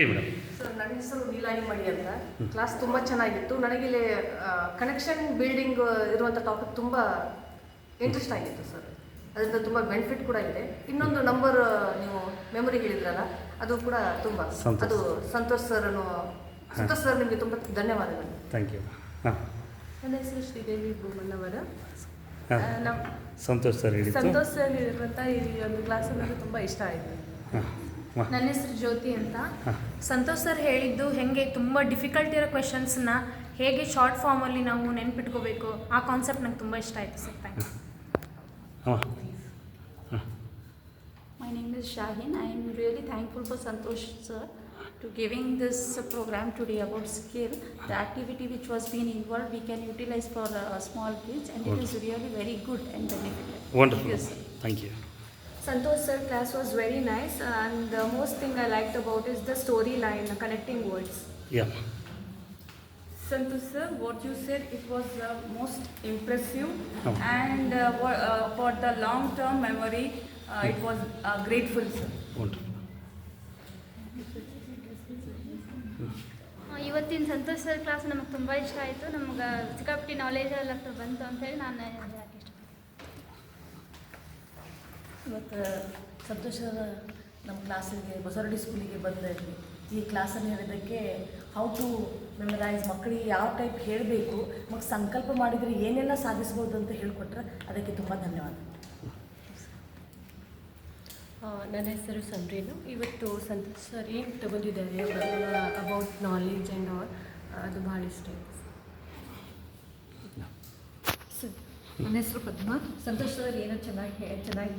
Madam. Sir, ನನ್ನ ಹೆಸರು ನೀಲಾಯಿ ಮಡಿ ಅಂತ. ಕ್ಲಾಸ್ ತುಂಬ ಚೆನ್ನಾಗಿತ್ತು. ನನಗಿಲ್ಲಿ ಕನೆಕ್ಷನ್ ಬಿಲ್ಡಿಂಗ್ ಇರುವಂಥ ಟಾಪಿಕ್ ತುಂಬ ಇಂಟ್ರೆಸ್ಟ್ ಆಗಿತ್ತು ಸರ್. ಅದರಿಂದ ತುಂಬ ಬೆನಿಫಿಟ್ ಕೂಡ ಇದೆ. ಇನ್ನೊಂದು ನಂಬರ್ ನೀವು ಮೆಮೊರಿ ಹೇಳಿದ್ರಲ್ಲ, ಅದು ಕೂಡ ತುಂಬ ಅದು ಸಂತೋಷ್ ಸರ್ ನಿಮಗೆ ತುಂಬ ಧನ್ಯವಾದಗಳು. Thank you. ಹಾಂ, ನನ್ನ ಹೆಸರು ಶ್ರೀದೇವಿ ಭೂಮಣ್ಣವರ. ಸಂತೋಷ್ ಸರ್ ಹೇಳಿರುವಂಥ ಈ ಒಂದು ಕ್ಲಾಸ್ ನನಗೆ ತುಂಬ ಇಷ್ಟ ಆಯಿತು. ನನ್ನ ಹೆಸರು ಜ್ಯೋತಿ ಅಂತ. ಸಂತೋಷ್ ಸರ್ ಹೇಳಿದ್ದು ಹೇಗೆ ತುಂಬ ಡಿಫಿಕಲ್ಟ್ ಇರೋ ಕ್ವೆಶನ್ಸ್ನ ಹೇಗೆ ಶಾರ್ಟ್ ಫಾರ್ಮಲ್ಲಿ ನಾವು ನೆನ್ಪಿಟ್ಕೋಬೇಕು, ಆ ಕಾನ್ಸೆಪ್ಟ್ ನಂಗೆ ತುಂಬ ಇಷ್ಟ ಆಯಿತು sir. Thanks. My name is Shaheen. I am really thankful for Santosh sir to giving this program today about skill. The activity which was being involved we can utilize for small kids, and it is really very good and beneficial. Wonderful. Yes, sir. Thank you. Santosh sir class was very nice, and the most thing I liked about is the storyline, connecting words. Yeah. Santosh sir, what you said, it was most impressive, and for the long-term memory, it was grateful, sir. Wonderful. ಇವತ್ತಿನ Santosh sir class ನಮಗೆ ತುಂಬ ಇಷ್ಟ ಆಯಿತು. ನಮ್ಗೆ ಸಿಕ್ಕಾಪಟ್ಟಿ knowledge ಎಲ್ಲ ಬಂತು ಅಂತೇಳಿ ನಾನು ಹೇಳಕ್ಕೆ ಇಷ್ಟಪಡ್ತೀನಿ. ಇವತ್ತು ಸಂತೋಷ ನಮ್ಮ ಕ್ಲಾಸಿಗೆ ಬಸವರಡಿ ಸ್ಕೂಲಿಗೆ ಬಂದಿದ್ವಿ. ಈ ಕ್ಲಾಸನ್ನು ಹೇಳಿದ್ದಕ್ಕೆ ಹೌ ಟು ಮೆಮರೈಸ್, ಮಕ್ಕಳಿಗೆ ಯಾವ ಟೈಪ್ ಹೇಳಬೇಕು, ಮಕ್ಕಳು ಸಂಕಲ್ಪ ಮಾಡಿದರೆ ಏನೆಲ್ಲ ಸಾಧಿಸ್ಬೋದು ಅಂತ ಹೇಳಿಕೊಟ್ರೆ ಅದಕ್ಕೆ ತುಂಬ ಧನ್ಯವಾದ. ನನ್ನ ಹೆಸರು ಸಂಡ್ರೀನು. ಇವತ್ತು ಸಂತೋಷ್ ಸರ್ ಏನು ತಗೊಂಡಿದ್ದಾರೆ ಅಬೌಟ್ ನಾಲೆಜ್ ಆ್ಯಂಡ್ ಆಲ್, ಅದು ಭಾಳ ಇಷ್ಟ ಆಯಿತು. ನನ್ನ ಹೆಸರು ಪದ್ಮ. ಸಂತೋಷ್ ಸರ್ ಏನೋ ಚೆನ್ನಾಗಿ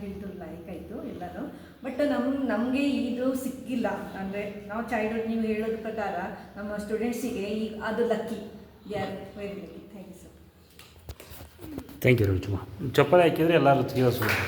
ಹೇಳಿದ್ರು, ಲೈಕ್ ಆಯಿತು ಎಲ್ಲರೂ. ಬಟ್ ನಮಗೆ ಇದು ಸಿಕ್ಕಿಲ್ಲ. ಅಂದರೆ ನಾವು ಚೈಲ್ಡ್ಹುಡ್ ನೀವು ಹೇಳೋದ್ರ ಪ್ರಕಾರ ನಮ್ಮ ಸ್ಟೂಡೆಂಟ್ಸಿಗೆ ಈಗ ಅದು lucky. Very lucky. Thank you sir. Thank you Ravichamma. ಚಪ್ಪಾಳೆ ಹಾಕಿದರೆ ಎಲ್ಲರೂ ಕೇಳಿಸ್ಬೋದು.